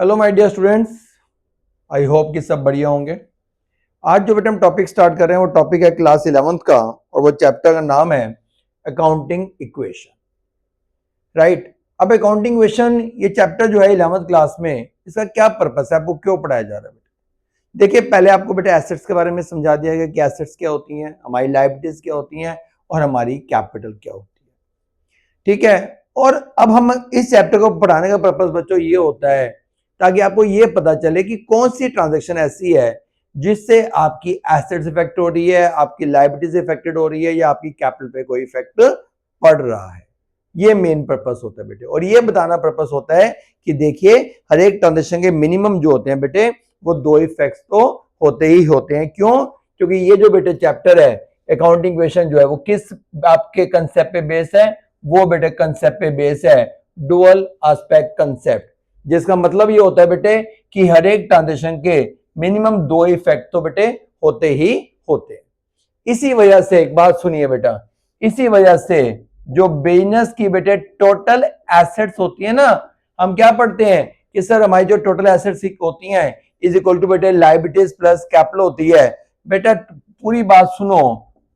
Hello my dear students, I hope कि सब बढ़िया होंगे। आज जो बेटा हम टॉपिक स्टार्ट कर रहे हैं वो टॉपिक है क्लास 11th का और वो चैप्टर का नाम है अकाउंटिंग इक्वेशन। राइट। अब अकाउंटिंग इक्वेशन ये चैप्टर जो है 11th क्लास में, इसका क्या पर्पस है, आपको क्यों पढ़ाया जा रहा है? बेटा देखिए, पहले आपको बेटा एसेट्स के बारे में समझा दिया गया कि एसेट्स क्या होती हैं, हमारी लायबिलिटीज क्या होती हैं और हमारी कैपिटल क्या होती है। ठीक है। और अब हम इस चैप्टर को पढ़ाने का पर्पस बच्चों ये होता है ताकि आपको ये पता चले कि कौन सी ट्रांजैक्शन ऐसी है जिससे आपकी एसेट्स इफेक्ट हो रही है, आपकी लायबिलिटीज इफेक्टेड हो रही है या आपकी कैपिटल पे कोई इफेक्ट पड़ रहा है। ये मेन पर्पस होता है बेटे, और ये बताना पर्पस होता है कि देखिए हर एक ट्रांजैक्शन के मिनिमम जो होते हैं बेटे वो दो इफेक्ट्स तो होते ही होते हैं। क्यों? क्योंकि ये जो बेटे चैप्टर है अकाउंटिंग इक्वेशन जो है वो किस आपके कंसेप्ट पे बेस है? वो बेटे कंसेप्ट पे बेस है डुअल एस्पेक्ट कंसेप्ट, जिसका मतलब ये होता है बेटे कि हर एक ट्रांजैक्शन के मिनिमम दो इफेक्ट तो बेटे होते ही होते हैं। इसी वजह से एक बात सुनिए बेटा, इसी वजह से जो बिजनेस की बेटे टोटल एसेट्स होती है ना, हम क्या पढ़ते हैं कि सर हमारी जो टोटल एसेट्स होती हैं इज इक्वल टू बेटे लायबिलिटीज प्लस कैपिटल होती है। बेटा पूरी बात सुनो,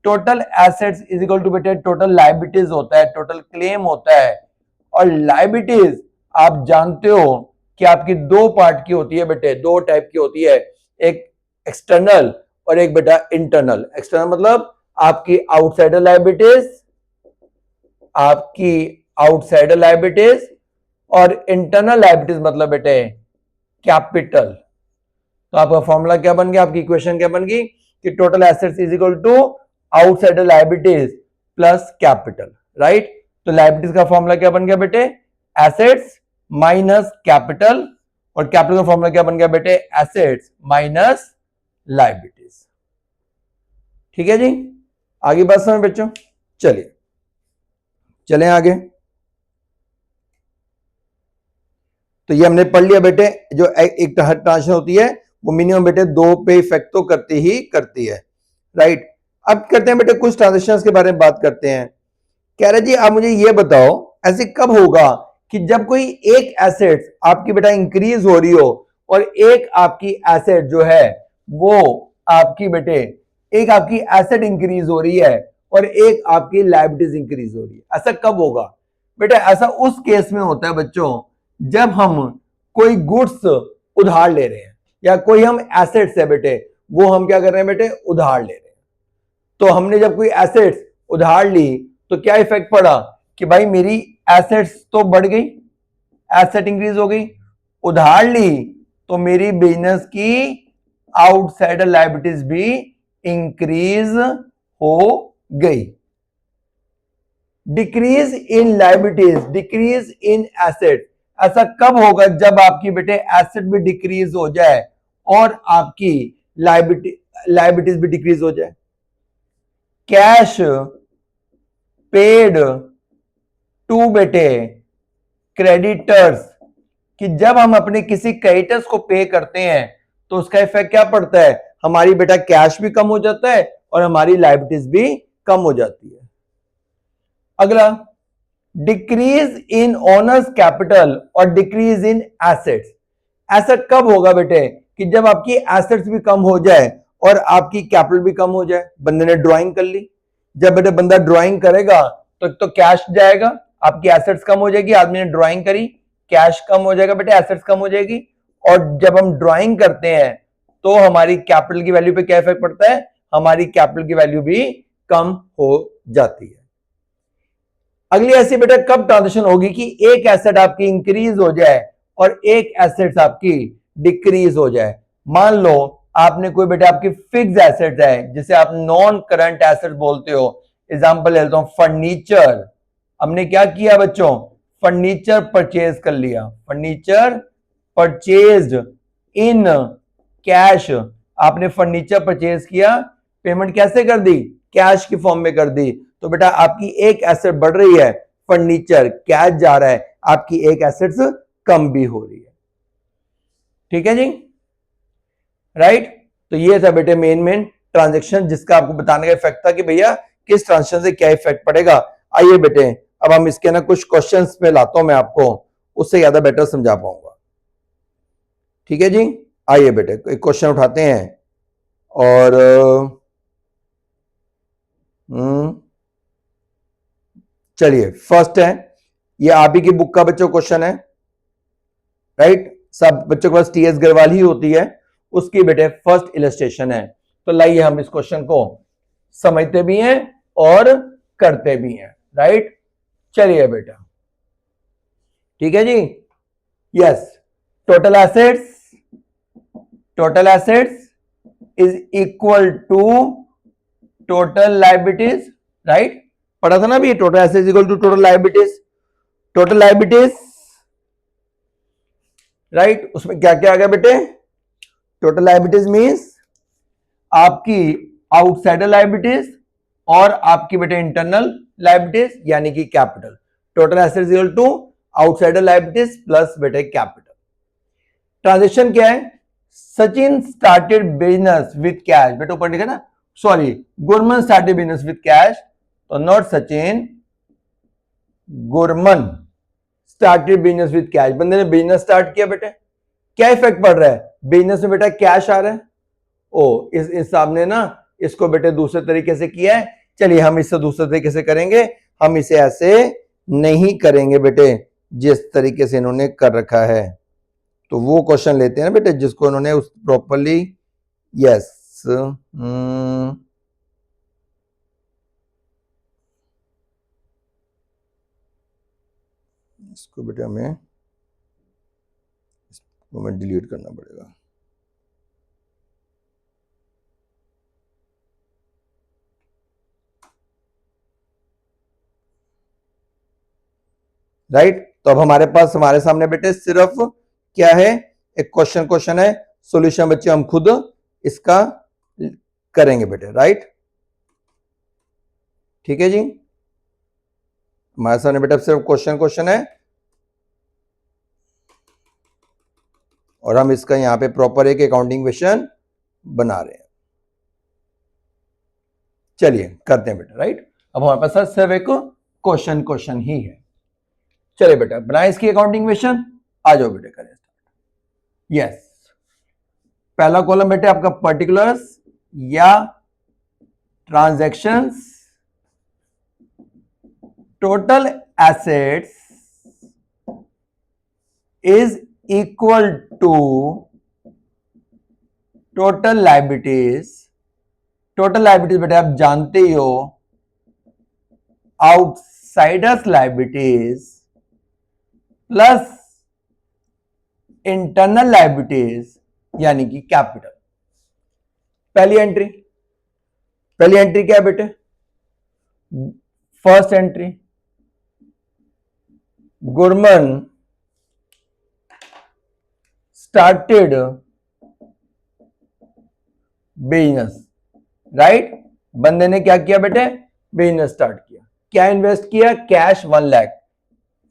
total assets is equal to बेटे टोटल लायबिलिटीज होता है, टोटल क्लेम होता है। और लायबिलिटीज आप जानते हो कि आपकी दो पार्ट की होती है बेटे, दो टाइप की होती है, एक एक्सटर्नल और एक बेटा इंटरनल। एक्सटर्नल मतलब आपकी आउटसाइडर लायबिलिटीज, आपकी आउटसाइडर लायबिलिटीज, और इंटरनल लायबिलिटीज मतलब बेटे कैपिटल। तो आपका फॉर्मूला क्या बन गया, आपकी इक्वेशन क्या बन गई कि total assets is equal to outsider liabilities plus capital. Right. तो लायबिलिटीज का फॉर्मूला क्या बन गया बेटे? एसेट्स माइनस कैपिटल, और कैपिटल का फॉर्मूला क्या बन गया बेटे? Assets minus liabilities. ठीक है जी, आगे बात समझ बच्चों, चलिए चलें आगे। तो ये हमने पढ़ लिया बेटे, जो एक ट्रांजैक्शन होती है वो मिनिमम बेटे दो पे इफेक्ट तो करती ही करती है। राइट। अब करते हैं बेटे कुछ ट्रांजैक्शंस के बारे में बात करते हैं। कह रहे जी आप मुझे ये बताओ ऐसे कब होगा कि जब कोई एक एसेट आपकी बेटा इंक्रीज हो रही हो और एक आपकी एसेट जो है वो आपकी बेटे एक आपकी एसेट इंक्रीज हो रही है और एक आपकी लायबिलिटीज इंक्रीज हो रही है, ऐसा कब होगा? बेटा ऐसा उस केस में होता है बच्चों जब हम कोई गुड्स उधार ले रहे हैं या कोई हम एसेट्स है बेटे वो हम क्या कर रहे हैं बेटे? उधार ले रहे हैं। तो हमने जब कोई एसेट्स उधार ली तो क्या इफेक्ट पड़ा कि भाई मेरी एसेट्स तो बढ़ गई, एसेट इंक्रीज हो गई। उधार ली तो मेरी बिजनेस की आउटसाइडर लायबिलिटीज भी इंक्रीज हो गई। Decrease in liabilities, decrease in asset, ऐसा कब होगा? जब आपकी बेटे एसेट भी डिक्रीज हो जाए और आपकी लायबिलिटीज भी डिक्रीज हो जाए। कैश पेड टू बेटे क्रेडिटर्स, कि जब हम अपने किसी क्रेडिटर्स को पे करते हैं तो उसका इफेक्ट क्या पड़ता है? हमारी बेटा कैश भी कम हो जाता है और हमारी लायबिलिटीज भी कम हो जाती है। अगला, डिक्रीज इन ओनर्स कैपिटल और डिक्रीज इन एसेट्स, ऐसा कब होगा बेटे कि जब आपकी एसेट्स भी कम हो जाए और आपकी कैपिटल भी कम हो जाए। बंदे ने ड्राइंग कर ली, जब बेटे बंदा ड्राइंग करेगा तो कैश जाएगा, आपकी एसेट्स कम हो जाएगी। आदमी ने ड्राइंग करी, कैश कम हो जाएगा बेटे, एसेट्स कम हो जाएगी। और जब हम ड्राइंग करते हैं तो हमारी कैपिटल की वैल्यू पे क्या इफेक्ट पड़ता है? हमारी कैपिटल की वैल्यू भी कम हो जाती है। अगली ऐसी बेटा कब ट्रांजिशन होगी कि एक एसेट आपकी इंक्रीज हो जाए और एक एसेट आपकी डिक्रीज हो जाए। मान लो आपने कोई बेटा आपकी फिक्स एसेट है जिसे आप नॉन करंट एसेट बोलते हो। एग्जांपल ले लेता हूं, फर्नीचर। हमने क्या किया बच्चों? फर्नीचर परचेज कर लिया, फर्नीचर परचेज्ड इन कैश। आपने फर्नीचर परचेज किया, पेमेंट कैसे कर दी? कैश की फॉर्म में कर दी। तो बेटा आपकी एक एसेट बढ़ रही है, फर्नीचर, कैश जा रहा है, आपकी एक एसेट्स कम भी हो रही है। ठीक है जी, राइट। तो ये था बेटे मेन ट्रांजैक्शन जिसका आपको बताने का इफेक्ट था कि भैया किस ट्रांजैक्शन से क्या इफेक्ट पड़ेगा। आइए बेटे अब हम इसके ना कुछ क्वेश्चंस में लाता हूं मैं आपको, उससे ज्यादा बेटर समझा पाऊंगा। ठीक है जी, आइए बेटे एक क्वेश्चन उठाते हैं और चलिए फर्स्ट है, ये आप ही की बुक का बच्चों क्वेश्चन है, राइट। सब बच्चों के पास टीएस गरवाल ही होती है, उसकी बेटे फर्स्ट इलस्ट्रेशन है। तो लाइए हम इस क्वेश्चन को समझते भी हैं और करते भी हैं, राइट। चलिए बेटा, ठीक है जी। Yes, total assets is equal to total liabilities, right. पढ़ा था ना भी, total assets equal to total liabilities, right. उसमें क्या क्या आ गया बेटे, टोटल लायबिलिटीज मींस आपकी आउटसाइडर लायबिलिटीज और आपकी बेटे इंटरनल लायबिलिटीज यानी कि capital. Total assets equal to outsider liabilities plus बेटे कैपिटल। ट्रांजेक्शन क्या है, Sachin started business with cash, बेटे ऊपर लिखा ना, sorry, Gurman started business with cash, तो not Sachin, Gurman started business with cash. बंदे ने बिजनेस स्टार्ट किया बेटे, क्या इफेक्ट पड़ रहा है, बिजनेस में बेटा कैश आ रहा है। ओ, इस हिसाब ने ना इसको बेटे दूसरे तरीके से किया है। चलिए हम इससे दूसरे तरीके से करेंगे, हम इसे ऐसे नहीं करेंगे बेटे जिस तरीके से इन्होंने कर रखा है। तो वो क्वेश्चन लेते हैं ना बेटे जिसको उन्होंने उस प्रॉपरली, यस, इसको बेटे हमें इसको हमें डिलीट करना पड़ेगा। राइट, तो अब हमारे पास हमारे सामने बेटे सिर्फ क्या है, एक क्वेश्चन है, सॉल्यूशन बच्चे हम खुद इसका करेंगे बेटे, राइट। ठीक है जी, हमारे सामने बेटा सिर्फ क्वेश्चन है और हम इसका यहां पे प्रॉपर एक अकाउंटिंग क्वेश्चन बना रहे हैं। चलिए करते हैं बेटा, राइट। अब हमारे पास सिर्फ एक क्वेश्चन ही है। चलिए बेटा बनाए इसकी अकाउंटिंग क्वेश्चन, आ जाओ बेटे करें। यस, पहला कॉलम बेटे आपका पर्टिकुलर्स या transactions, total assets is equal to total liabilities. Total liabilities बेटे आप जानते ही हो, outsiders liabilities plus internal liabilities यानी कि कैपिटल। पहली एंट्री क्या है बेटे, first entry, Gurman started business, right. बंदे ने क्या किया बेटे, बिजनेस स्टार्ट किया। क्या इन्वेस्ट किया, कैश 1 लाख।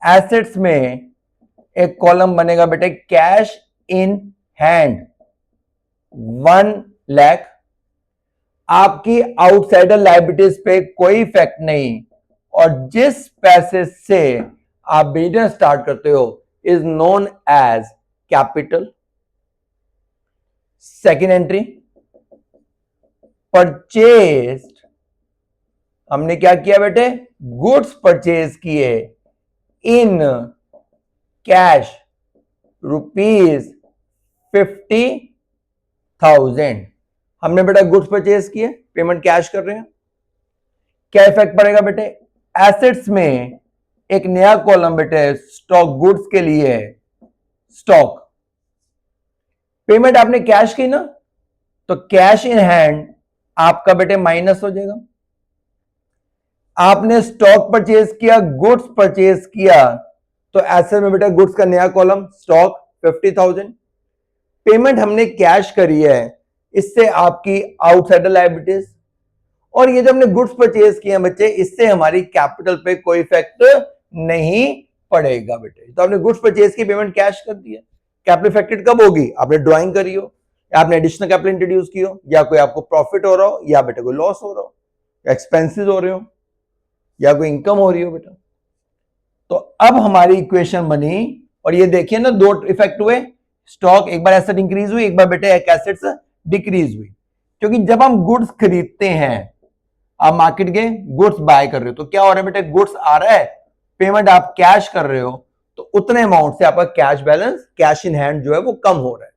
एसेट्स में एक कॉलम बनेगा बेटे कैश इन हैंड 1 लाख। आपकी आउटसाइडर लायबिलिटीज पे कोई इफेक्ट नहीं, और जिस पैसे से आप बिजनेस स्टार्ट करते हो is known as capital. Second entry, purchased, हमने क्या किया बेटे, गुड्स परचेज किए इन कैश ₹50,000। हमने बेटा गुड्स परचेज किए, पेमेंट कैश कर रहे हैं। क्या इफेक्ट पड़ेगा बेटे, एसेट्स में एक नया कॉलम बेटे स्टॉक गुड्स के लिए, स्टॉक। पेमेंट आपने कैश की ना, तो कैश इन हैंड आपका बेटे माइनस हो जाएगा। आपने स्टॉक परचेज किया, गुड्स परचेज किया, तो एसेट में बेटा गुड्स का नया कॉलम स्टॉक 50,000। पेमेंट हमने कैश करी है, इससे आपकी आउटसाइडर लायबिलिटीज, और ये जो हमने गुड्स परचेज किए हैं बच्चे, इससे हमारी कैपिटल पे कोई इफेक्ट नहीं पड़ेगा बेटे। तो आपने गुड्स परचेज की, पेमेंट कैश कर दिया, कैपिटल इफेक्टेड कब होगी, आपने ड्राइंग करी हो, या आपने एडिशनल कैपिटल इंट्रोड्यूस की हो, या कोई आपको प्रॉफिट हो रहा हो, या बेटे कोई लॉस हो रहा हो, या एक्सपेंसेस हो रहे हो, या कोई इनकम हो रही हो बेटा। तो अब हमारी इक्वेशन बनी, और ये देखिए ना दो इफेक्ट हुए, स्टॉक एक बार एसेट इंक्रीज हुई, एक बार बेटे एक एसेट्स डिक्रीज हुई। क्योंकि जब हम गुड्स खरीदते हैं, आप मार्केट के गुड्स बाय कर रहे हो, तो क्या हो रहा है बेटे, गुड्स आ रहा है, पेमेंट आप कैश कर रहे हो, तो उतने अमाउंट से आपका cash balance, cash in hand जो है वो कम हो रहा है।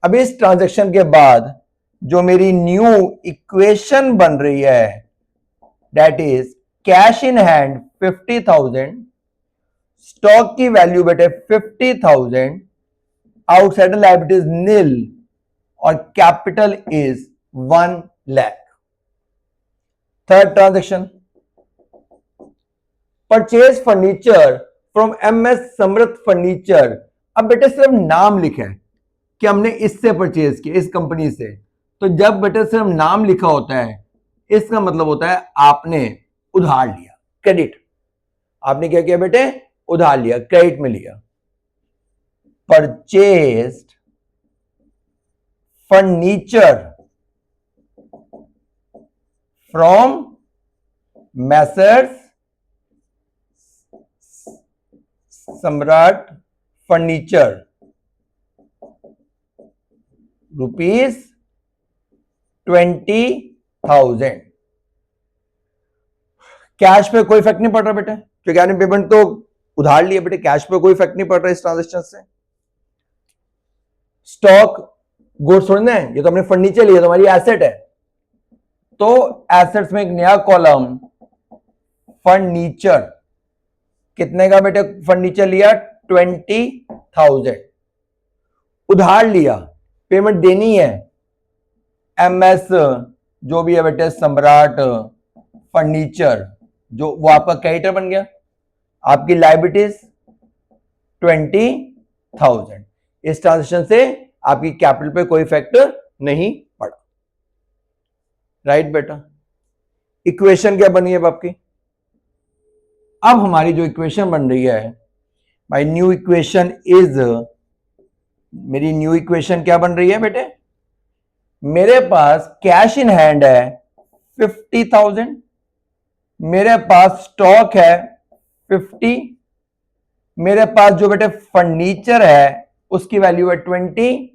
अब इस ट्रांजैक्शन के बाद जो मेरी न्यू इक्वेशन बन रही है, that is cash in hand 50,000, stock की वैल्यू बेटे 50,000, आउटसाइडर लायबिलिटीज नील और capital is 1 lakh. Third transaction, purchase furniture from MS समृद्ध फर्नीचर। अब बेटे सिर्फ नाम लिखा है कि हमने इससे परचेज किया, इस कंपनी से, तो जब बेटे सिर्फ नाम लिखा होता है, इसका मतलब होता है आपने उधार लिया, क्रेडिट। आपने क्या किया बेटे, उधार लिया, क्रेडिट में लिया। परचेज्ड फर्नीचर फ्रॉम मैसर्स सम्राट फर्नीचर, ₹20,000। कैश पे कोई इफेक्ट नहीं पड़ रहा बेटे, क्योंकि आपने पेमेंट तो उधार लिया बेटे, कैश पे कोई इफेक्ट नहीं पड़ रहा इस ट्रांजेक्शन से। स्टॉक गुड्स थोड़ी ना है, ये तो हमने फर्नीचर लिया, तो हमारी एसेट है, तो एसेट्स में एक नया कॉलम फर्नीचर। कितने का बेटे फर्नीचर लिया, 20,000। उधार लिया, पेमेंट देनी है, एमएस जो भी है बेटे सम्राट फर्नीचर, जो वो आपका क्रेडिटर बन गया, आपकी लायबिलिटीज 20,000। इस ट्रांजेक्शन से आपकी कैपिटल पे कोई इफेक्ट नहीं पड़ा। राइट बेटा, इक्वेशन क्या बनी है अब आपकी? अब हमारी जो इक्वेशन बन रही है, माय न्यू इक्वेशन इज, मेरी न्यू इक्वेशन क्या बन रही है बेटे? मेरे पास कैश इन हैंड है 50,000, मेरे पास स्टॉक है 50, मेरे पास जो बेटे फर्नीचर है उसकी वैल्यू है 20,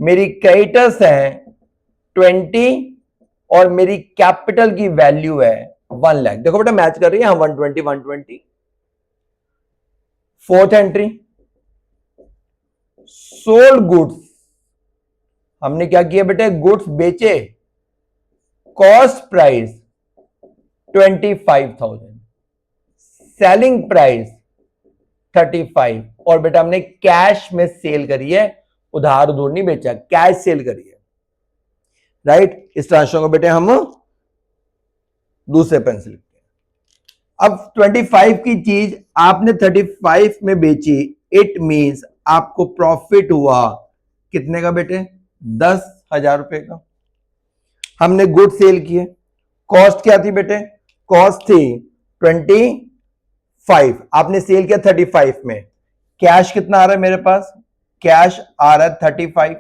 मेरी क्रेडिटर्स है 20 और मेरी कैपिटल की वैल्यू है 1 लाख। देखो बेटा मैच कर रही है, 120 120। फोर्थ एंट्री, सोल्ड गुड्स, हमने क्या किया बेटे, गुड्स बेचे, कॉस्ट प्राइस 25,000, सेलिंग प्राइस 35, और बेटा हमने कैश में सेल करी है, उधार उधर नहीं बेचा, कैश सेल करी है। राइट, इस ट्रांजेक्शन को बेटे हम दूसरे पेन से लिखते हैं। अब 25 की चीज आपने 35 में बेची, इट मींस आपको प्रॉफिट हुआ कितने का बेटे, 10,000 रुपए का। हमने गुड सेल किए, कॉस्ट क्या थी बेटे, कॉस्ट थी 25, आपने सेल किया 35 में, कैश कितना आ रहा है मेरे पास, कैश आ रहा है 35,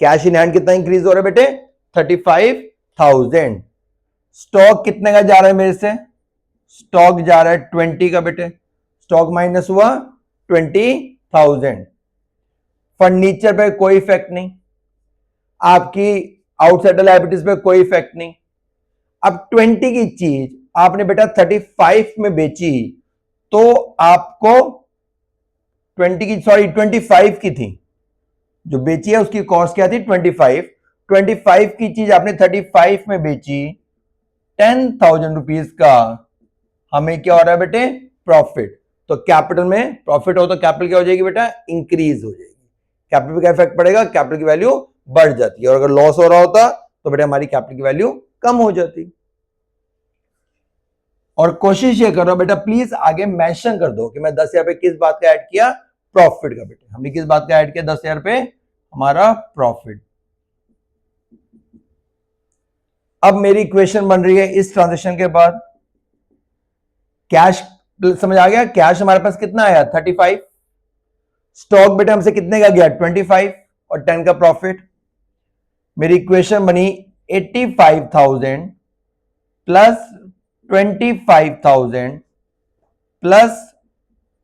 कैश इन हैंड कितना इंक्रीज हो रहा है बेटे, 35,000। स्टॉक कितने का जा रहा है मेरे से, स्टॉक जा रहा है 20 का बेटे, स्टॉक माइनस हुआ 20,000। फर्नीचर पे कोई इफेक्ट नहीं, आपकी आउटसाइडर लायबिलिटीज पे कोई इफेक्ट नहीं। अब 20 की चीज आपने बेटा 35 में बेची, तो आपको 25 की थी, जो बेची है उसकी कॉस्ट क्या थी 25 की चीज आपने 35 में बेची, 10,000 रुपीज का हमें क्या हो रहा है बेटे, प्रॉफिट। तो कैपिटल में प्रॉफिट हो तो कैपिटल क्या हो जाएगी बेटा, इंक्रीज हो जाएगी। कैपिटल पे क्या इफेक्ट पड़ेगा, कैपिटल की वैल्यू बढ़ जाती है, और अगर लॉस हो रहा होता तो बेटा हमारी कैपिटल की वैल्यू कम हो जाती। और कोशिश ये करो बेटा प्लीज आगे मेंशन कर दो कि मैं 10,000 पे किस बात का ऐड किया, प्रॉफिट का। बेटे हमने किस बात का ऐड किया, 10,000 पे हमारा प्रॉफिट। अब मेरी इक्वेशन बन रही है इस ट्रांजेक्शन के बाद, कैश समझ आ गया, कैश हमारे पास कितना आया 35, स्टॉक बेटा हमसे कितने का गया 25 और 10 का प्रॉफिट। मेरी इक्वेशन बनी 85,000 plus 25,000 plus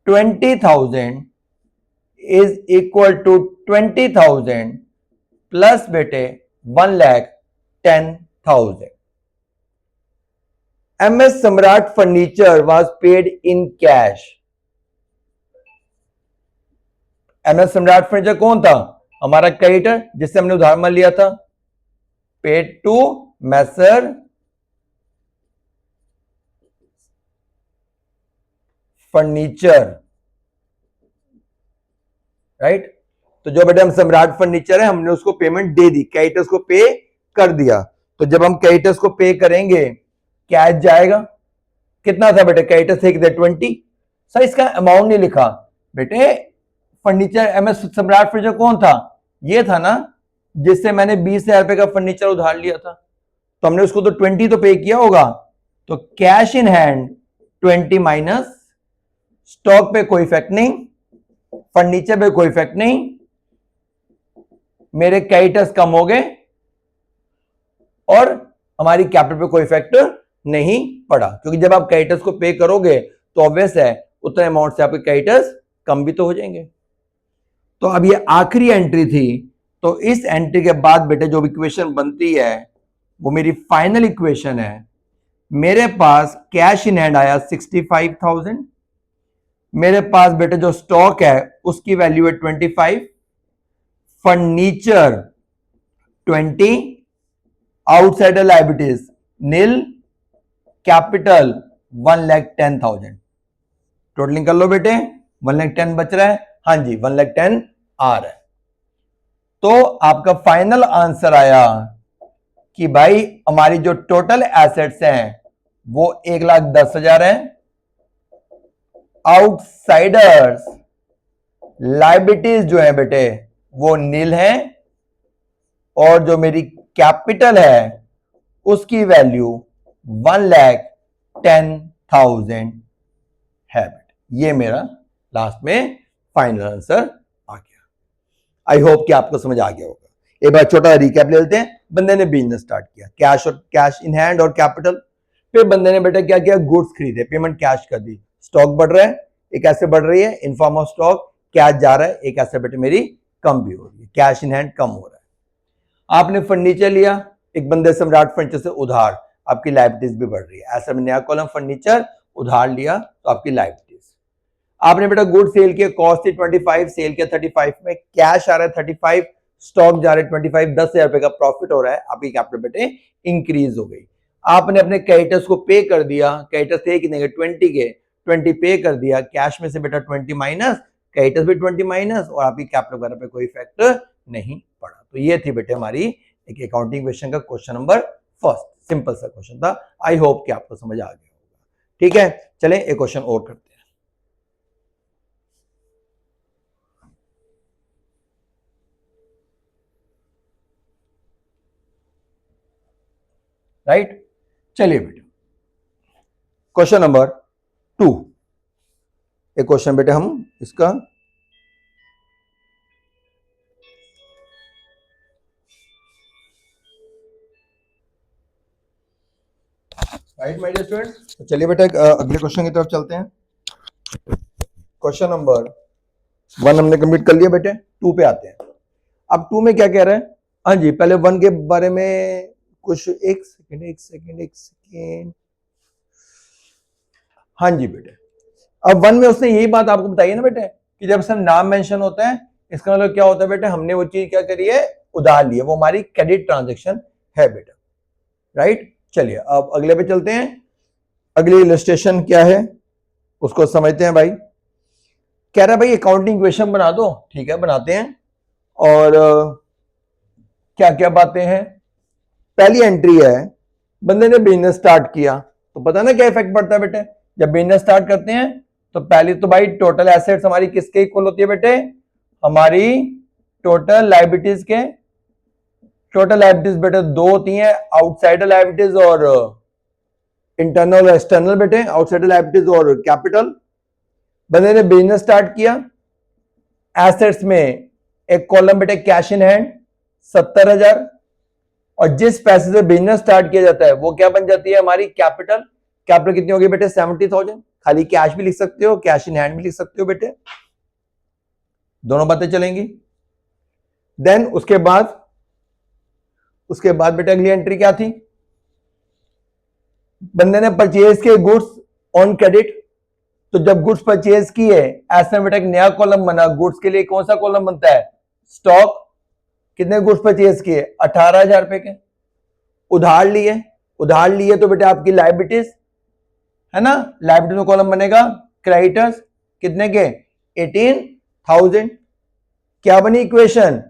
20,000 is equal to 20,000 plus बेटे 1,10,000। MS Samrat furniture was paid in cash. MS Samrat furniture कौन था? हमारा क्रेडिटर जिससे हमने उधार मान लिया था। Paid to messrs furniture, right. तो जो बेटा हम सम्राट फर्नीचर है हमने उसको पेमेंट दे दी, क्रेडिटर्स को पे कर दिया। तो जब हम क्रेडिटर्स को पे करेंगे कैश जाएगा। कितना था बेटे? क्रेडिटर्स थे कितने? 20। सर इसका अमाउंट नहीं लिखा बेटे। फर्नीचर MS सम्राट फर्नीचर कौन था? ये था ना जिससे मैंने 20,000 रुपए का फर्नीचर उधार लिया था। तो हमने उसको तो 20 तो पे किया होगा। तो cash in hand 20 minus, stock पे कोई इफेक्ट नहीं, फर्नीचर पे कोई इफेक्ट नहीं, मेरे क्रेडिटर्स कम हो गए और हमारी कैपिटल पे कोई इफेक्ट नहीं पड़ा। क्योंकि जब आप क्रेडिटर्स को पे करोगे तो ऑब्वियस है उतने अमाउंट से आपके क्रेडिटर्स कम भी तो हो जाएंगे। तो अब ये आखिरी एंट्री थी। तो इस एंट्री के बाद बेटे जो इक्वेशन बनती है वो मेरी फाइनल इक्वेशन है। मेरे पास कैश इन हैंड आया 65,000, मेरे पास बेटे जो स्टॉक है उसकी वैल्यू है 25, फर्नीचर 20, आउटसाइडर लायबिलिटीज नील, कैपिटल 1,10,000। टोटलिंग कर लो बेटे, 1,10,000 बच रहा है। हाँ जी 1,10,000 आ रहा है। तो आपका फाइनल आंसर आया कि भाई हमारी जो टोटल एसेट्स हैं वो 1,10,000 है, आउटसाइडर्स लायबिलिटीज जो है बेटे वो नील है, और जो मेरी कैपिटल है उसकी वैल्यू 1,10,000 है बेटे। ये मेरा लास्ट में फाइनल आंसर आ गया। आई होप कि आपको समझ आ गया होगा। एक बार छोटा रिकैप ले लेते हैं। बंदे ने बिजनेस स्टार्ट किया, कैश इन हैंड और कैपिटल। फिर बंदे ने बेटा क्या किया? गुड्स खरीदे, पेमेंट कैश कर दी, स्टॉक बढ़ रहा है, एक ऐसे बढ़ रही है in form of stock, cash जा रहा है, एक ऐसे बेटे मेरी कम भी हो रही है, कैश इन हैंड कम हो रहा है। आपने फर्नीचर लिया एक बंदे सम्राट फर्नीचर से उधार, आपकी लायबिलिटीज भी बढ़ रही है। ऐसा में नया कॉलम फर्नीचर उधार लिया तो आपकी लायबिलिटीज। आपने बेटा गुड सेल किया, कॉस्ट थी 25, सेल किया 35 में, कैश आ रहा है 35, स्टॉक जा रहा है 25, 10,000 रुपए का प्रॉफिट हो रहा है, आपकी कैपिटल बेटे इंक्रीज हो गई। आपने अपने क्रेडिटर्स को पे कर दिया, क्रेडिटर्स थे कितने के? 20 के, 20 पे कर दिया, कैश में से बेटा 20 माइनस, क्रेडिटर्स भी 20 माइनस, और आपकी कैपिटल वगैरह पे कोई इफेक्ट नहीं पड़ा। तो ये थी बेटे हमारी एक अकाउंटिंग क्वेश्चन का क्वेश्चन नंबर फर्स्ट। सिंपल सा क्वेश्चन था। आई होप कि आपको समझ आ गया होगा। ठीक है, चलें एक क्वेश्चन और करते हैं। राइट, चलिए बेटे क्वेश्चन नंबर 2। एक क्वेश्चन बेटे हम इसका राइट माय डियर स्टूडेंट्स। तो चलिए बेटा अगले क्वेश्चन की तरफ चलते हैं। क्वेश्चन नंबर 1 हमने कंप्लीट कर लिया बेटे, 2 पे आते हैं। अब 2 में क्या कह रहा है? हाँ जी, पहले 1 के बारे में कुछ एक सेकेंड। हाँ जी बेटे, अब 1 में उसने यही बात आपको बताई है ना बेटे कि जब सब नाम मेंशन होता है इसका मतलब क्या होता है बेटे? हमने वो चीज क्या करी है? उधार ली है, वो हमारी क्रेडिट ट्रांजैक्शन है बेटा। राइट, चलिए अब अगले पे चलते हैं। अगली इलस्ट्रेशन क्या है उसको समझते हैं भाई। कह रहा है भाई अकाउंटिंग क्वेश्चन बना दो। ठीक है, बनाते हैं। और क्या क्या बातें हैं? पहली एंट्री है, बंदे ने बिजनेस स्टार्ट किया, तो पता ना क्या इफेक्ट पड़ता है बेटे? जब बिजनेस स्टार्ट करते हैं तो पहले तो भाई टोटल एसेट्स हमारी किसके इक्वल होती है बेटे? हमारी टोटल लायबिलिटीज के। टोटल लायबिलिटीज बेटे 2 होती हैं, आउटसाइडर लायबिलिटीज और इंटरनल और एक्सटर्नल बेटे, आउटसाइडर लायबिलिटीज और कैपिटल। बंदे ने बिजनेस स्टार्ट किया, एसेट्स में एक कॉलम बेटे कैश इन हैंड 70,000, और जिस पैसे से बिजनेस स्टार्ट किया जाता है वो क्या बन जाती है? हमारी कैपिटल। कैपिटल कितनी होगी बेटे? 70,000। खाली कैश भी लिख सकते हो, कैश इन हैंड भी लिख सकते हो बेटे। दोनों बातें चलेंगी। देन उसके बाद बेटा अगली एंट्री क्या थी? बंदे ने परचेज किए गुड्स ऑन क्रेडिट, तो जब गुड्स परचेज किए ऐसा बेटा एक नया कॉलम बना, गुड्स के लिए कौन सा कॉलम बनता है? स्टॉक। कितने गुड्स परचेज किए? 18,000 रुपए के। उधार लिए तो बेटा आपकी लाइबिलिटीज है ना, लाइबिलिटी में कॉलम बनेगा क्रेडिटर्स, कितने के? 18,000। क्या बनी इक्वेशन?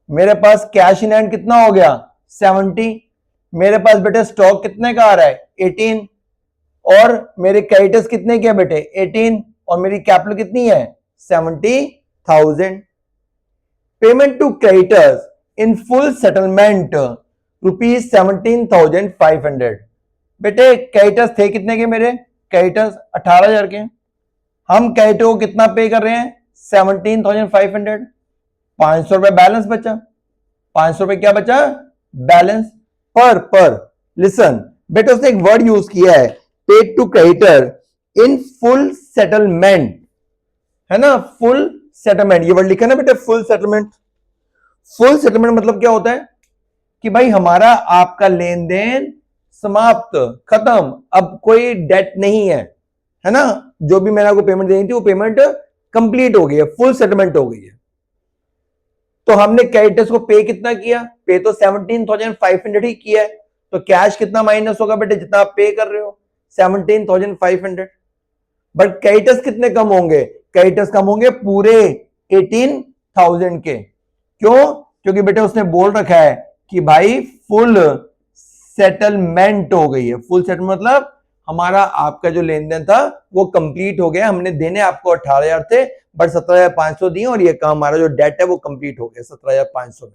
मेरे पास कैश इन हैंड कितना हो गया? 70। मेरे पास बेटे स्टॉक कितने का आ रहा है? 18। और मेरे क्रेडिटर्स कितने के बेटे? 18। और मेरी कैपिटल कितनी है? 70,000। Payment to creditors in full settlement ₹17,500। बेटे क्रेडिटर्स थे कितने के मेरे? क्रेडिटर्स 18,000 के। हम क्रेडिटर को कितना पे कर रहे हैं? 17,500। 500 रुपए बैलेंस बचा। 500 रुपए क्या बचा? बैलेंस। पर लिसन बेटे, उसने एक वर्ड यूज किया है, paid to creditor in full settlement, है ना, फुल सेटलमेंट, ये वर्ड लिखा ना बेटे, फुल सेटलमेंट। फुल सेटलमेंट मतलब क्या होता है कि भाई हमारा आपका लेन देन समाप्त, खत्म, अब कोई डेट नहीं है ना, जो भी मैंने आपको पेमेंट देनी थी वो पेमेंट कंप्लीट हो गई है, फुल सेटलमेंट हो गई है। तो हमने क्रेडिटर्स को पे कितना किया? पे तो 17,500 ही किया है, तो कैश कितना माइनस होगा बेटे जितना आप पे कर रहे हो? 17,500। बट क्रेडिटर्स कितने कम होंगे? क्रेडिटर्स कम होंगे पूरे 18,000 के। क्यों? क्योंकि बेटे उसने बोल रखा है कि भाई फुल सेटलमेंट हो गई है। फुल सेटलमेंट मतलब हमारा आपका जो लेन देन था वो कंप्लीट हो गया, हमने देने आपको 18,000 थे बट 17,500 दिए और ये काम हमारा जो डेट है वो कंप्लीट हो गया 17,500 में।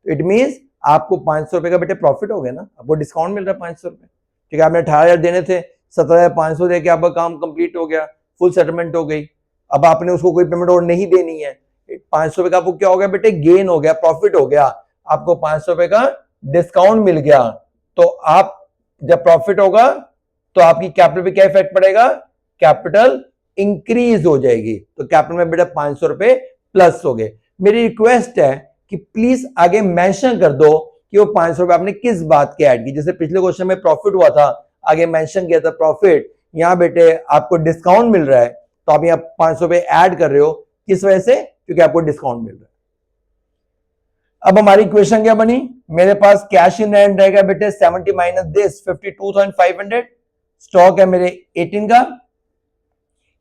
तो इट मींस आपको 500 रुपए का बेटे प्रॉफिट हो गया ना, आपको डिस्काउंट मिल रहा है 500 रुपए। ठीक है, आपने 18,000 देने थे, 17,500 देके आपका काम कंप्लीट हो गया, फुल सेटलमेंट हो गई। अब आपने उसको कोई पेमेंट और नहीं देनी है, 500 रुपए का आपको क्या हो गया बेटे? गेन हो गया, प्रॉफिट हो गया, आपको 500 रुपए का डिस्काउंट मिल गया। तो आप जब प्रॉफिट होगा तो आपकी कैपिटल पे क्या इफेक्ट पड़ेगा? कैपिटल इंक्रीज हो जाएगी, तो कैपिटल में बेटा 500 रुपए प्लस हो गए। मेरी रिक्वेस्ट है कि प्लीज आगे मेंशन कर दो कि वो 500 रुपए आपने किस बात के ऐड की। जैसे पिछले क्वेश्चन में प्रॉफिट हुआ था, आगे मेंशन किया था प्रॉफिट, यहां बेटे आपको डिस्काउंट मिल रहा है, तो आप यहां 500 रुपए ऐड कर रहे हो, किस वजह से? क्योंकि आपको डिस्काउंट मिल रहा है। अब हमारी इक्वेशन क्या बनी? मेरे पास कैश इन हैंड रहेगा बेटे 70 माइनस दिस 52,500, स्टॉक है मेरे 18 का,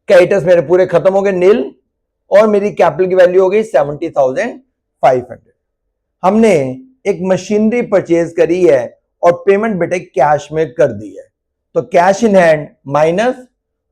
क्रेडिटर्स मेरे पूरे खत्म हो गए नील, और मेरी कैपिटल की वैल्यू हो गई 70,500। हमने एक मशीनरी परचेज करी है और पेमेंट बेटे कैश में कर दी है, तो कैश इन हैंड माइनस,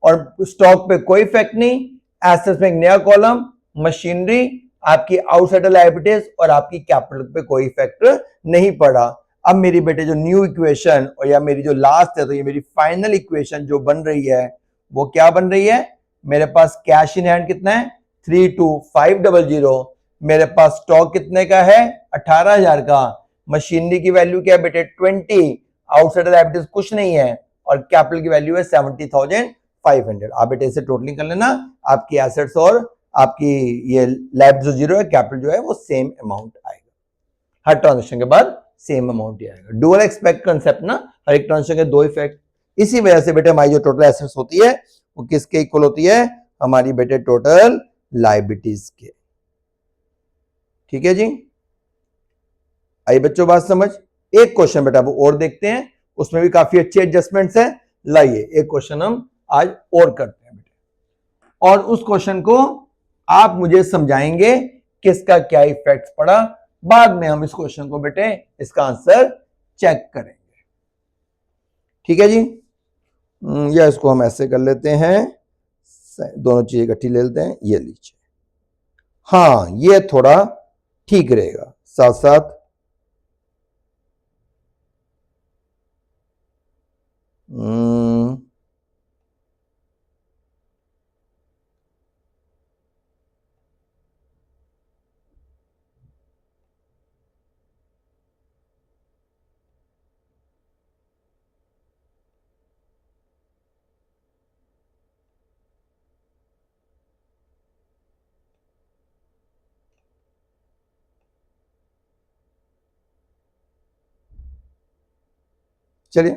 और स्टॉक पे कोई इफेक्ट नहीं, एसेट्स में एक नया कॉलम, मशीनरी, आपकी आउटसाइडर लायबिलिटीज और आपकी कैपिटल पे कोई इफेक्ट नहीं पड़ा। अब मेरी बेटे जो न्यू इक्वेशन और या मेरी जो लास्ट है, तो ये मेरी फाइनल इक्वेशन जो बन रही है वो क्या बन रही है? मेरे पास कैश इन हैंड कितना है? 32,500। मेरे पास स्टॉक कितने का है? 18,000 का। मशीनरी की वैल्यू क्या है बेटे? 20। आउटसाइडर लायबिलिटीज कुछ नहीं है, और कैपिटल की वैल्यू है 70,500। आप बेटे इसे टोटलिंग कर लेना, आपकी एसेट्स और आपकी ये लाइबिलिटी जो जीरो है, कैपिटल जो है वो सेम अमाउंट आएगा। हर ट्रांजेक्शन के बाद सेम अमाउंट ही आएगा। डुअल एक्सपेक्ट कंसेप्ट ना, हर एक ट्रांजेक्शन के दो इफेक्ट। इसी वजह से बेटे हमारी जो टोटल एसेट्स होती है वो किसके इक्वल होती है? हमारी बेटे टोटल लाइबिलिटीज के। ठीक है जी, आई बच्चों बात समझ? एक क्वेश्चन बेटा वो और देखते हैं, उसमें भी काफी अच्छे एडजस्टमेंट्स हैं। लाइए एक क्वेश्चन हम आज और करते हैं बेटे, और उस क्वेश्चन को आप मुझे समझाएंगे किसका क्या इफेक्ट पड़ा। बाद में हम इस क्वेश्चन को बेटे इसका आंसर चेक करेंगे। ठीक है जी, या इसको हम ऐसे कर लेते हैं, दोनों चीजें इकट्ठी ले लेते हैं, ये लीजिए, हाँ ये थोड़ा ठीक रहेगा। साथ साथ चलिए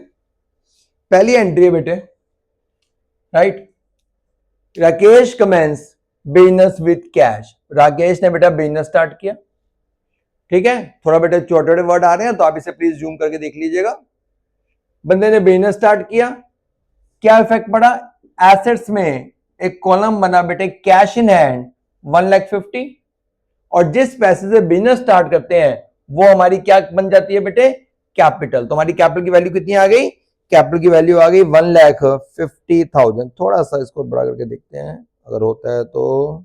पहली एंट्री है बेटे, right. Rakesh commence business with cash. Rakesh ने बेटा बिजनेस स्टार्ट किया, ठीक है। थोड़ा बेटा छोटे छोटे वर्ड आ रहे हैं तो आप इसे प्लीज जूम करके देख लीजिएगा। बंदे ने बिजनेस स्टार्ट किया, क्या इफेक्ट पड़ा? एसेट्स में एक कॉलम बना बेटे कैश इन हैंड 1,50,000, और जिस पैसे से बिजनेस स्टार्ट करते हैं वो हमारी क्या बन जाती है बेटे? कैपिटल। तो हमारी कैपिटल की वैल्यू कितनी आ गई? कैपिटल की वैल्यू आ गई 1,50,000। थोड़ा सा इसको बड़ा करके देखते हैं अगर होता है तो।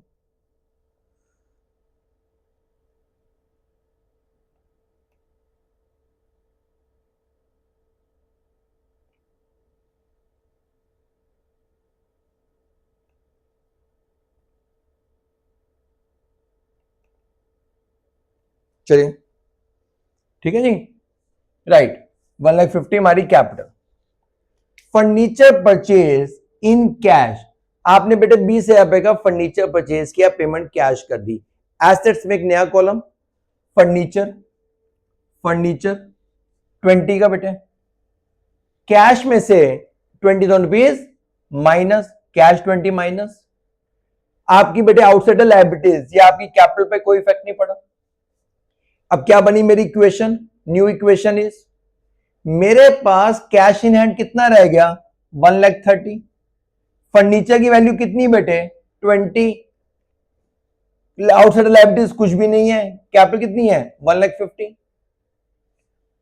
चलिए ठीक है जी, राइट। 1,50,000 हमारी capital. Furniture purchase in cash, आपने बेटे 20,000 रुपए का फर्नीचर परचेज किया, पेमेंट कैश कर दी। एसेट्स में एक नया कॉलम फर्नीचर, फर्नीचर 20 का बेटे, कैश में से 20,000 रुपीज माइनस, कैश 20 माइनस। आपकी बेटे आउटसाइडर लायबिलिटीज, या आपकी कैपिटल पे कोई इफेक्ट नहीं पड़ा। अब क्या बनी मेरी इक्वेशन? न्यू इक्वेशन इज, मेरे पास कैश इन हैंड कितना रह गया? 1,30,000। फर्नीचर की वैल्यू कितनी बेटे? 20। आउटसाइड लायबिलिटीज कुछ भी नहीं है, कैपिटल कितनी है? 1,50,000।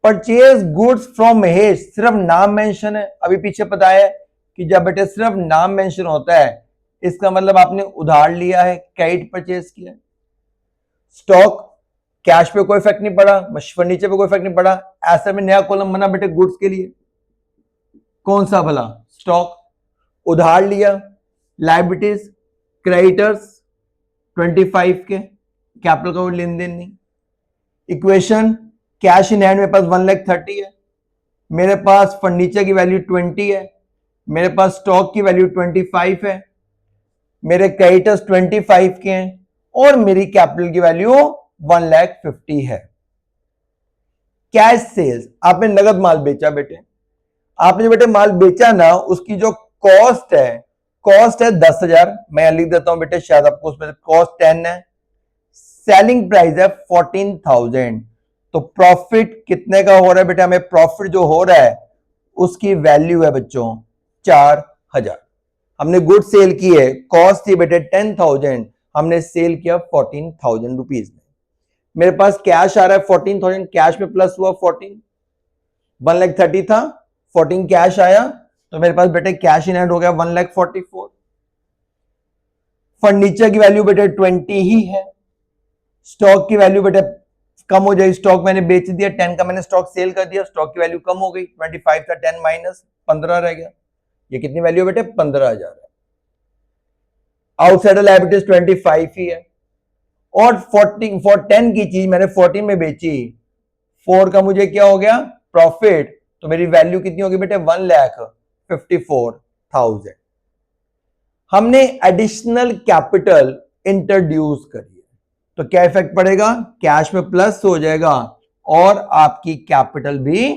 परचेज गुड्स फ्रॉम महेश, सिर्फ नाम मेंशन है। अभी पीछे पता है कि जब बेटे सिर्फ नाम मेंशन होता है इसका मतलब आपने उधार लिया है, क्रेडिट परचेज किया। स्टॉक, कैश पे कोई इफेक्ट नहीं पड़ा, फर्नीचर पे कोई इफेक्ट नहीं पड़ा। ऐसे में नया कॉलम बना बेटे गुड्स के लिए, कौन सा भला? स्टॉक। उधार लिया, लायबिलिटीज, क्रेडिटर्स 25 के, कैपिटल का कोई लेन देन नहीं। इक्वेशन, कैश इन हैंड मेरे पास 1,30,000 है, मेरे पास फर्नीचर की वैल्यू 20 है, मेरे पास स्टॉक की वैल्यू 25 है, मेरे क्रेडिटर्स 25 के हैं, और मेरी कैपिटल की वैल्यू 1,50,000 है। कैश सेल्स, आपने नगद माल बेचा बेटे, आपने जो बेटे माल बेचा ना उसकी जो कॉस्ट है 10,000। मैं लिख देता हूं बेटे, शायद आपको उसमें कॉस्ट 10 है, सेलिंग प्राइस है 14,000। तो प्रॉफिट कितने का हो रहा है बेटा? हमें प्रॉफिट जो हो रहा है उसकी वैल्यू है बच्चों 4,000। हमने गुड सेल की है, कॉस्ट थी बेटे 10,000, हमने सेल किया 14,000 रुपीज में। मेरे पास कैश आ रहा है 14,000, कैश में प्लस हुआ 14, 1,30,000 था, 14 कैश आया, तो मेरे पास बेटे कैश इन हैंड हो गया 1,44,000। फर्नीचर की वैल्यू बेटे 20 ही है, स्टॉक की वैल्यू बेटे कम हो जाएगी, स्टॉक मैंने बेच दिया, 10 का मैंने स्टॉक सेल कर दिया, स्टॉक की वैल्यू कम हो गई, 25 था, 10 माइनस 15 रह गया। ये कितनी वैल्यू बेटे? 15,000 है। आउटसाइडर लायबिलिटीज 25 ही है, और 10 की चीज मैंने 14 में बेची, 4 का मुझे क्या हो गया? प्रॉफिट। तो मेरी वैल्यू कितनी होगी बेटे? 1,54,000। हमने एडिशनल कैपिटल इंट्रोड्यूस करी है, तो क्या इफेक्ट पड़ेगा? कैश में प्लस हो जाएगा और आपकी कैपिटल भी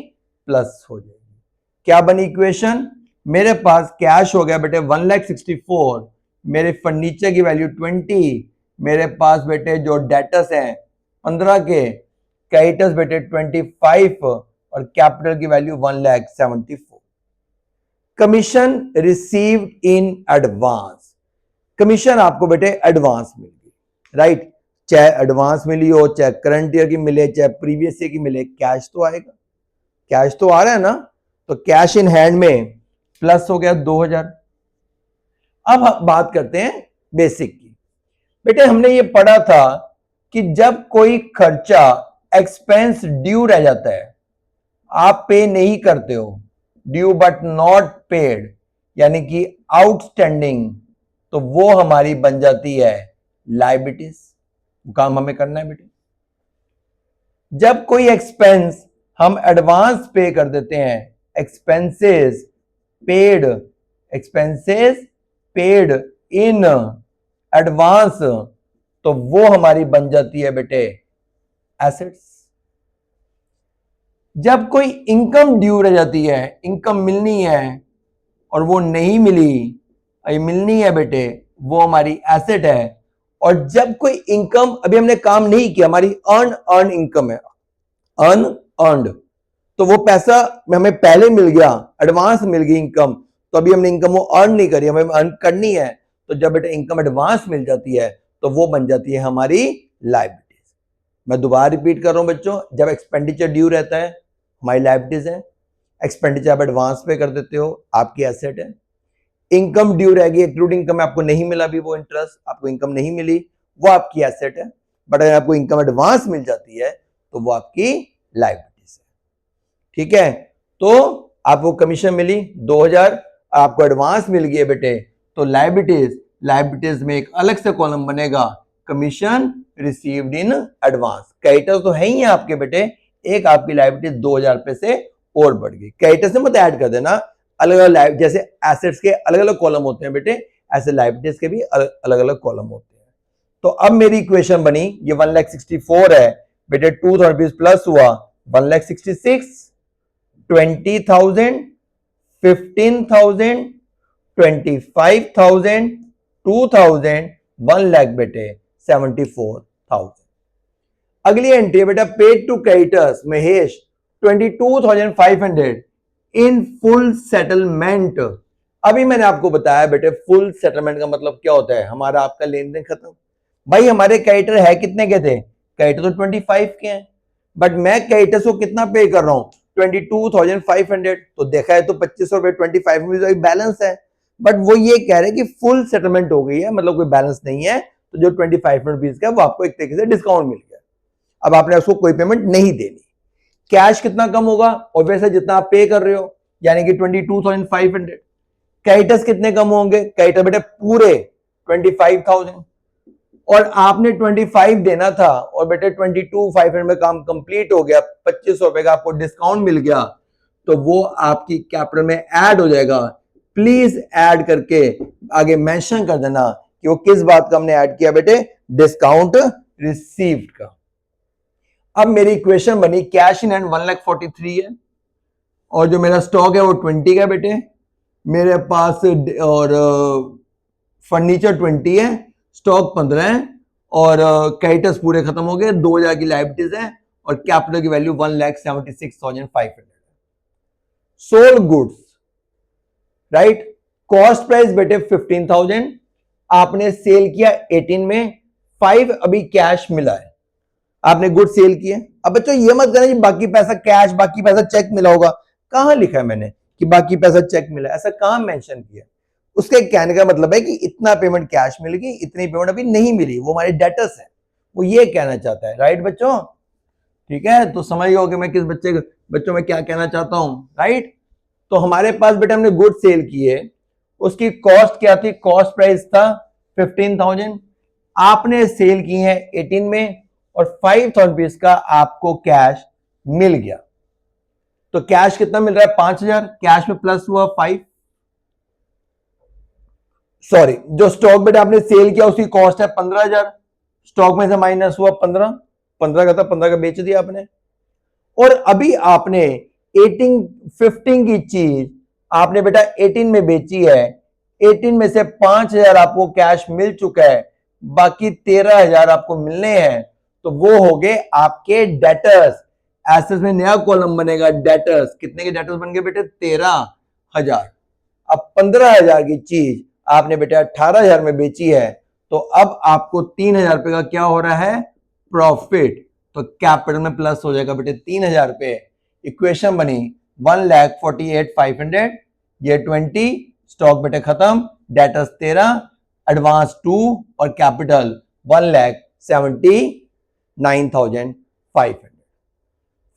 प्लस हो जाएगी। क्या बनी इक्वेशन? मेरे पास कैश हो गया बेटे 1,64,000, मेरे फर्नीचर की वैल्यू 20, मेरे पास बेटे जो डेटर्स हैं 15 के, क्रेडिटर्स बेटे 25, और कैपिटल की value 1,74,000। Commission received in advance, commission आपको बेटे एडवांस मिल गई, राइट। चाहे एडवांस मिली हो, चाहे करंट ईयर की मिले, चाहे प्रीवियस ईयर की मिले, कैश तो आएगा, कैश तो आ रहा है ना। तो कैश इन हैंड में प्लस हो गया 2,000। अब हम बात करते हैं बेसिक की। बेटे हमने ये पढ़ा था कि जब कोई खर्चा एक्सपेंस ड्यू रह जाता है, आप पे नहीं करते हो, ड्यू बट नॉट पेड, यानी कि आउटस्टैंडिंग, तो वो हमारी बन जाती है लायबिलिटीज। काम हमें करना है बेटे। जब कोई एक्सपेंस हम एडवांस पे कर देते हैं, expenses paid, expenses paid in advance, तो वो हमारी बन जाती है बेटे एसेट्स। जब कोई इनकम ड्यू रह जाती है, इनकम मिलनी है और वो नहीं मिली, ये मिलनी है बेटे, वो हमारी एसेट है। और जब कोई इनकम, अभी हमने काम नहीं किया, हमारी अर्न इनकम है, अर्नड, तो वो पैसा हमें पहले मिल गया, एडवांस मिल गई इनकम, तो अभी हमने इनकम वो अर्न नहीं करी, हमें अर्न करनी है। तो जब बेटा इनकम एडवांस मिल जाती है तो वो बन जाती है हमारी लायबिलिटीज। मैं दोबारा रिपीट कर रहा हूं बच्चों, जब एक्सपेंडिचर ड्यू रहता है हमारी लायबिलिटीज है, एक्सपेंडिचर आप एडवांस पे कर देते हो आपकी एसेट है। इनकम ड्यू रहेगी, एक्लूडिंग इनकम आपको नहीं मिला भी, वो इंटरेस्ट आपको इनकम नहीं मिली, वो आपकी एसेट है। बट अगर आपको इनकम एडवांस मिल जाती है तो वो आपकी लायबिलिटीज है। ठीक है, तो आपको कमीशन मिली 2000, आपको एडवांस मिल गया बेटे, तो लायबिलिटीज में एक अलग से कॉलम बनेगा, commission received in advance. Creditor तो है ही आपके बेटे, एक आपकी लायबिलिटी 2000 रुपए से और बढ़ गई। क्रेडिटर से मत ऐड कर देना, अलग अलग, जैसे एसेट्स के अलग अलग कॉलम होते हैं बेटे, ऐसे लायबिलिटीज के भी अलग अलग कॉलम होते हैं। तो अब मेरी इक्वेशन बनी, ये 1,64,000 है बेटे, 2000 रुपीज प्लस हुआ 1,66,000, 20,000, 15,000, 25,000, 2,000, 1 लाख बेटे 74,000। अगली एंट्री है बेटा, paid to creditors Mahesh 22,500 in full settlement. अभी मैंने आपको बताया बेटे फुल सेटलमेंट का मतलब क्या होता है, हमारा आपका लेन देन खत्म। भाई हमारे क्रेडिटर है कितने के थे, क्रेडिटर तो 25 के हैं, बट मैं क्रेडिटर्स को कितना पे कर रहा हूं 22,500, तो देखा है तो 2500 रुपए 25 में बैलेंस है। बट वो ये कह रहे हैं कि फुल सेटलमेंट हो गई है, मतलब कोई बैलेंस नहीं है, तो जो 25 रुपीज का वो आपको एक तरीके से डिस्काउंट मिल गया, अब आपने उसको कोई पेमेंट नहीं देनी। कैश कितना कम होगा, और वैसे जितना आप पे कर रहे हो, यानी कि 22,500। क्रेडिटर्स कितने कम होंगे, क्रेडिटर बेटे पूरे 25,000, और आपने 25 देना था और बेटे 22,500 में काम कंप्लीट हो गया, 2500 रुपए का आपको डिस्काउंट मिल गया, तो वो आपकी कैपिटल में ऐड हो जाएगा। प्लीज ऐड करके आगे मेंशन कर देना कि वो किस बात का हमने ऐड किया बेटे, डिस्काउंट रिसीव्ड का। अब मेरी इक्वेशन बनी, कैश इन हैंड 1,43,000 है, और जो मेरा स्टॉक है वो 20 का बेटे, मेरे पास और फर्नीचर 20 है, स्टॉक 15 है, और क्रेडिटर्स पूरे खत्म हो गए, 2000 की लायबिलिटीज है, और कैपिटल की value 1,76,500 sold goods, right. Cost price बेटे 15,000, आपने सेल किया 18 में, 5 अभी कैश मिला है, आपने गुड सेल किए। अब बच्चों ये मत कहना कि बाकी पैसा कैश, बाकी पैसा चेक मिला होगा, कहां लिखा है मैंने कि बाकी पैसा चेक मिला, ऐसा कहां मेंशन किया। उसके कहने का मतलब है कि इतना पेमेंट कैश मिल गई, इतनी पेमेंट अभी नहीं मिली, वो हमारे डेटर्स है, वो ये कहना चाहता है, राइट बच्चों। ठीक है, तो समझ गए कि मैं किस बच्चों में क्या कहना चाहता हूं, राइट। तो हमारे पास बेटा हमने गुड सेल किए, उसकी कॉस्ट क्या थी, कॉस्ट प्राइस था 15,000, आपने सेल की है 18 में, और 5,000 रुपीज का आपको कैश मिल गया। तो कैश कितना मिल रहा है 5,000, कैश में प्लस हुआ 5, सॉरी जो स्टॉक बेटा आपने सेल किया उसकी कॉस्ट है 15,000, स्टॉक में से माइनस हुआ 15 का था, 15 का बेच दिया आपने। और अभी आपने 15 की चीज आपने बेटा 18 में बेची है, 18 में से 5,000 आपको कैश मिल चुका है, बाकी 13,000 आपको मिलने हैं, तो वो हो गए आपके डेटर्स। एसेट्स में नया कॉलम बनेगा डेटर्स, कितने के डेटर्स बन गए बेटे 13,000। अब 15,000 की चीज आपने बेटा 18,000 में बेची है, तो अब आपको 3,000 रुपए का क्या हो रहा है, प्रॉफिट। तो कैपिटल में प्लस हो जाएगा बेटे 3,000 रुपए। इक्वेशन बनी 1,48,500, ये 20, स्टॉक बेटे खत्म, डेटर्स 13, एडवांस 2, और कैपिटल 1,79,500।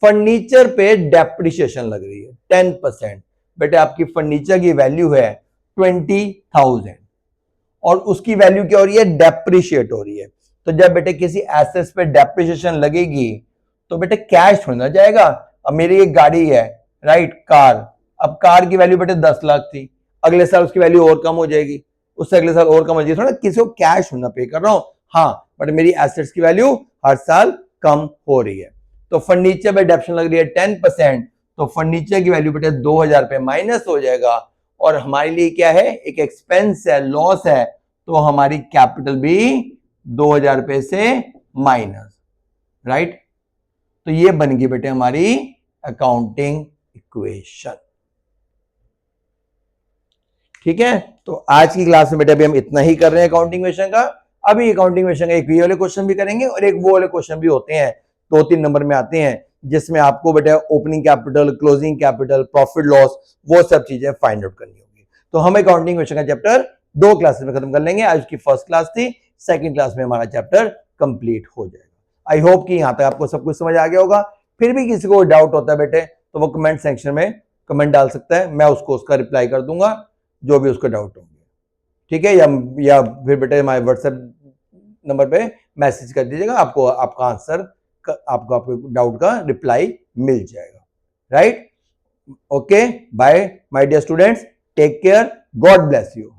फर्नीचर पे डेप्रिसिएशन लग रही है 10%, बेटे आपकी फर्नीचर की वैल्यू है 20,000, और उसकी वैल्यू क्या हो रही है, डेप्रिशिएट हो रही है। तो जब बेटे किसी एसेट्स पे डेप्रिसिएशन लगेगी तो बेटे कैश होना जाएगा। अब मेरी एक गाड़ी है, राइट, कार, अब कार की वैल्यू बेटे 10 लाख थी, अगले साल उसकी वैल्यू और कम हो जाएगी, उससे अगले साल और कम हो जाएगी, थोड़ा किसी को कैश होना पे कर रहा हूं, हाँ, बट मेरी एसेट्स की वैल्यू हर साल कम हो रही है। तो फर्नीचर पे डेप्शन लग रही है 10%, तो फर्नीचर की वैल्यू बेटे 2000 रुपए माइनस हो जाएगा, और हमारे लिए क्या है, एक एक्सपेंस है, लॉस है, तो हमारी कैपिटल भी 2000 रुपए से माइनस, राइट। तो ये बन गई बेटे हमारी अकाउंटिंग इक्वेशन। ठीक है, तो आज की क्लास में बेटे अभी हम इतना ही कर रहे हैं अकाउंटिंग इक्वेशन का। अभी अकाउंटिंग इक्वेशन का एक ये वाले क्वेश्चन भी करेंगे और एक वो वाले क्वेश्चन भी होते हैं, 2-3 नंबर में आते हैं, जिसमें आपको बेटा opening capital, closing capital, profit loss, वो सब चीजें फाइंड आउट करनी होगी। तो हम अकाउंटिंग इक्वेशन का चैप्टर 2 क्लासेस में खत्म कर लेंगे। आज की फर्स्ट क्लास थी, सेकंड क्लास में हमारा चैप्टर कंप्लीट हो जाएगा। आई होप कि यहां तक आपको सब कुछ समझ आ गया होगा। फिर भी किसी को डाउट होता है बेटे तो वो कमेंट सेक्शन में कमेंट डाल सकता है, मैं उसको उसका रिप्लाई कर दूंगा जो भी उसको डाउट होंगे। ठीक है, या फिर बेटे हमारे व्हाट्सएप नंबर पे मैसेज कर दीजिएगा, आपको आपका आंसर, आपको आपके डाउट का रिप्लाई मिल जाएगा, right. Okay, bye my dear students, take care, God bless you.